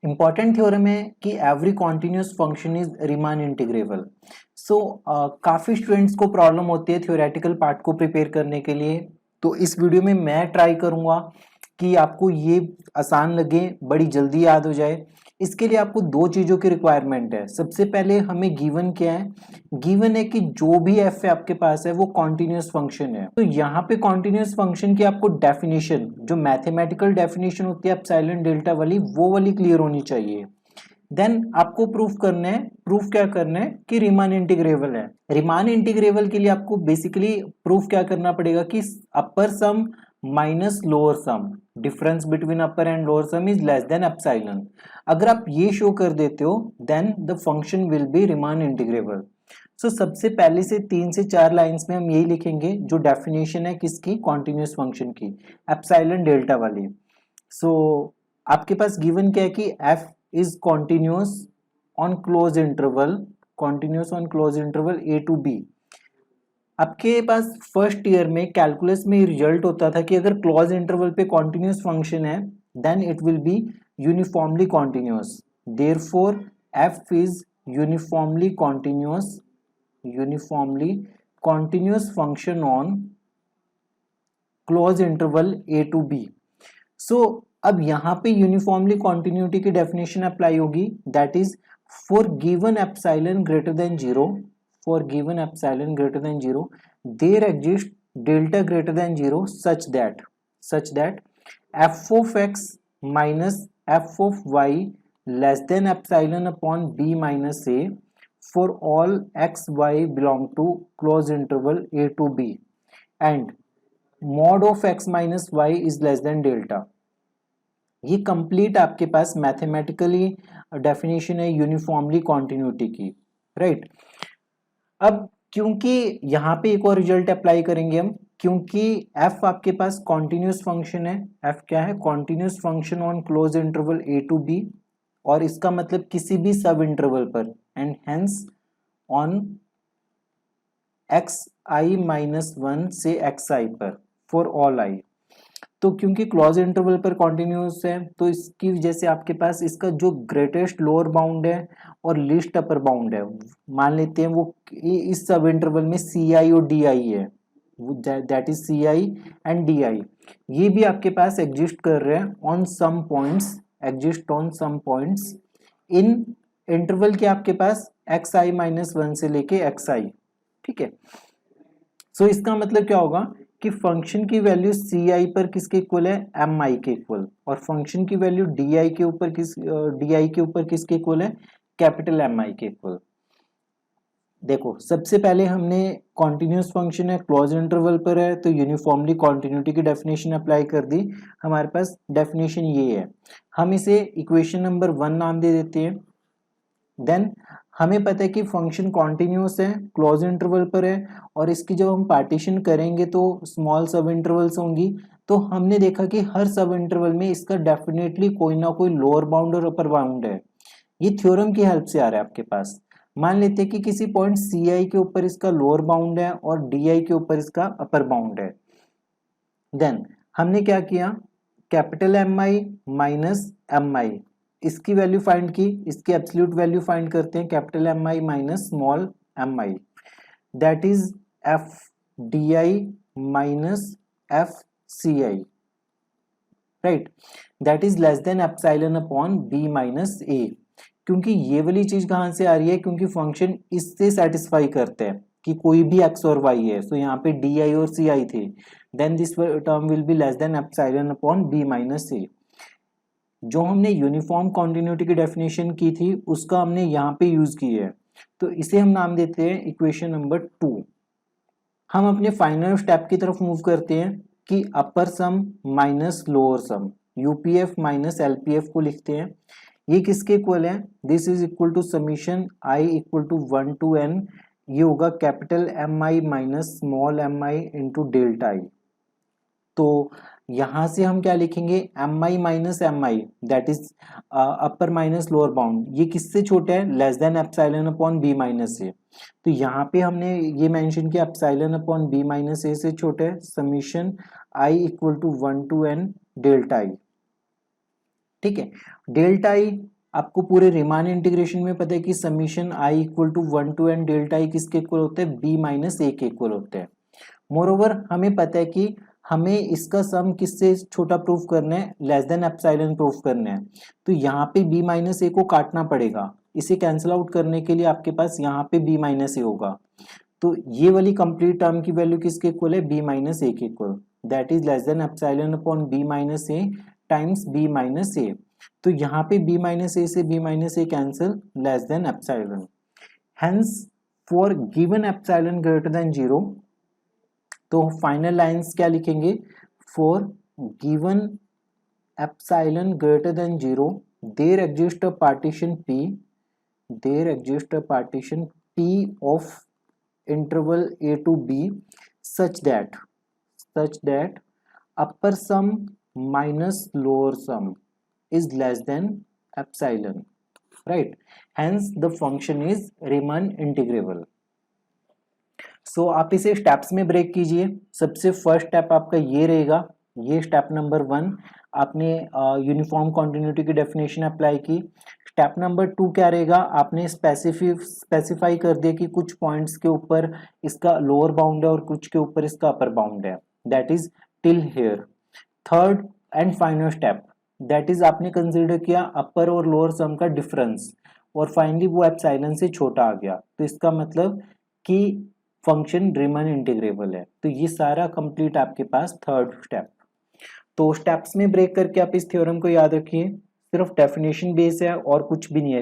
Important theorem है कि every continuous function is Riemann integrable. So काफ़ी स्टूडेंट्स को प्रॉब्लम होती है थ्योरेटिकल पार्ट को प्रिपेयर करने के लिए, तो इस वीडियो में मैं ट्राई करूंगा कि आपको ये आसान लगे, बड़ी जल्दी याद हो जाए। इसके लिए आपको दो चीज़ों की रिक्वायरमेंट है। सबसे पहले हमें गिवन क्या है, गिवन है कि जो भी एफ है आपके पास है वो कॉन्टिन्यूस फंक्शन है। तो यहाँ पे कॉन्टिन्यूस फंक्शन की आपको डेफिनेशन, जो मैथमेटिकल डेफिनेशन होती है एप्सिलॉन डेल्टा वाली, वो वाली क्लियर होनी चाहिए। देन आपको प्रूफ करना है, प्रूफ क्या करना है कि रीमान इंटीग्रेबल है। रीमान इंटीग्रेबल के लिए आपको बेसिकली प्रूफ क्या करना पड़ेगा कि upper sum minus lower sum, difference between upper and lower sum is less than epsilon. अगर आप ये शो कर देते हो then the function will be Riemann integrable. So सबसे पहले से 3 से 4 लाइंस में हम यही लिखेंगे जो डेफिनेशन है किसकी, कॉन्टिन्यूस फंक्शन की, एप्सिलॉन डेल्टा वाली। सो आपके पास गिवन क्या है कि f is continuous on closed interval, continuous on closed interval a to b। आपके पास फर्स्ट ईयर में कैलकुलस में रिजल्ट होता था कि अगर क्लोज इंटरवल पे कॉन्टिन्यूस फंक्शन है then it will be uniformly continuous. Therefore f is uniformly continuous function on closed interval a to b। So अब यहाँ पे यूनिफॉर्मली कॉन्टिन्यूटी की डेफिनेशन अप्लाई होगी, that is for given epsilon greater than zero, for given epsilon greater than zero there exist delta greater than zero such that f of x minus f of y less than epsilon upon B minus a for all x y belong to close interval a to b and mod of x minus y is less then delta. ये complete आपके पास mathematically definition है uniformly continuity की, right. अब क्योंकि यहाँ पे एक और रिजल्ट अप्लाई करेंगे हम, क्योंकि f आपके पास कॉन्टिन्यूस फंक्शन है, f क्या है, continuous function on close interval a to b, और इसका मतलब किसी भी सब इंटरवल पर, and hence on xi minus 1 से xi पर फॉर ऑल i। तो क्योंकि क्लोज इंटरवल पर कॉन्टिन्यूस है तो इसकी वजह से आपके पास इसका जो ग्रेटेस्ट लोअर बाउंड है और लीस्ट अपर बाउंड है, मान लेते हैं वो इस सब इंटरवल में सी आई और डी आई है, that is c i and d i, ये भी आपके पास एग्जिस्ट कर रहे हैं on some points, exist on some points in interval के आपके पास एक्स आई माइनस 1 से लेके एक्स आई, ठीक है। सो इसका मतलब क्या होगा कि फंक्शन की वैल्यू सी आई पर किसके इक्वल है, एम आई के इक्वल, और फंक्शन की वैल्यू डी आई के ऊपर किसके इक्वल है, कैपिटल एम आई के इक्वल। देखो सबसे पहले हमने कॉन्टिन्यूस फंक्शन है, क्लोज इंटरवल पर है, तो यूनिफॉर्मली कॉन्टिन्यूटी की डेफिनेशन अप्लाई कर दी। हमारे पास डेफिनेशन ये है, हम इसे इक्वेशन नंबर 1 नाम दे देते हैं। देन हमें पता है कि फंक्शन कॉन्टिन्यूस है, क्लोज इंटरवल पर है, और इसकी जब हम पार्टीशन करेंगे तो स्मॉल सब इंटरवल्स होंगी। तो हमने देखा कि हर सब इंटरवल में इसका डेफिनेटली कोई ना कोई लोअर बाउंड और अपर बाउंड है। ये थ्योरम की हेल्प से आ रहा है आपके पास। मान लेते हैं कि किसी पॉइंट सी आई के ऊपर इसका लोअर बाउंड है और डी आई के ऊपर इसका अपर बाउंड है। देन हमने क्या किया, capital M I minus M आई, इसकी वैल्यू फाइंड की, इसकी एब्सोल्यूट वैल्यू फाइंड करते हैं, capital M I minus small M I, that is F D I minus F C I, right, that is less than epsilon upon B minus A. क्योंकि ये वाली चीज कहां से आ रही है, क्योंकि फंक्शन इससे सेटिस्फाई करते हैं कि कोई भी एक्स और वाई है, तो यहाँ पे डी आई और सी आई थे, then this term will be less than epsilon upon B minus A. जो हमने यूनिफॉर्म कॉन्टिन्यूटी की डेफिनेशन की थी उसका हमने यहाँ पे यूज की है, तो इसे हम नाम देते हैं इक्वेशन नंबर 2। हम अपने फाइनल स्टेप की तरफ मूव करते हैं कि upper sum minus lower sum, UPF minus LPF को लिखते हैं। ये किसके इक्वल है, this is equal to summation I equal to 1 to n, ये होगा capital M I minus small M I into delta I. तो यहां से हम क्या लिखेंगे, M I minus M I, that is upper minus lower bound, ये किससे छोटा है, less than epsilon upon B minus A. तो यहाँ पे हमने ये मेंशन किया एप्सिलॉन अपॉन बी माइनस ए से छोटा है, summation I equal to 1 to n delta i, ठीक है। डेल्टा आई आपको पूरे रिमान इंटीग्रेशन में पता है कि summation I equal to 1 to n delta i किसके इक्वल होते हैं, b माइनस ए के इक्वल होते हैं। मोरओवर हमें पता है कि हमें इसका सम किससे छोटा प्रूफ करना है, लेस देन एप्सिलॉन प्रूफ करना है। तो यहाँ पे b माइनस ए को काटना पड़ेगा, इसे कैंसिल आउट करने के लिए आपके पास यहाँ पे b माइनस ए होगा। तो ये वाली कंप्लीट टर्म की वैल्यू किसके इक्वल है, b माइनस ए के equal, that is less than epsilon upon b minus A times b minus A. तो यहाँ पे b माइनस ए से b minus A cancel, less than epsilon. Hence for given epsilon greater than 0, तो final lines क्या लिखेंगे, for given epsilon greater than 0 there exist a partition p, there exist a partition p of interval a to b such that upper sum minus lower sum is less than epsilon, right? Hence the function is Riemann integrable. So आप इसे steps में break कीजिए। सबसे first step आपका ये रहेगा, ये step number 1, आपने यूनिफॉर्म कॉन्टिन्यूटी की डेफिनेशन अप्लाई की। स्टेप नंबर 2 क्या रहेगा, आपने स्पेसिफाई कर दिया कि कुछ पॉइंट्स के ऊपर इसका लोअर बाउंड है और कुछ के ऊपर इसका अपर बाउंड है, that is till here. Third and final step, that is आपने कंसीडर किया अपर और लोअर सम का डिफरेंस, और फाइनली वो एप्सिलॉन से छोटा आ गया, तो इसका मतलब कि फंक्शन रीमन इंटीग्रेबल है। तो ये सारा कंप्लीट आपके पास थर्ड स्टेप। तो स्टेप्स में ब्रेक करके आप इस थ्योरम को याद रखिए, सिर्फ डेफिनेशन बेस है और कुछ भी नहीं है।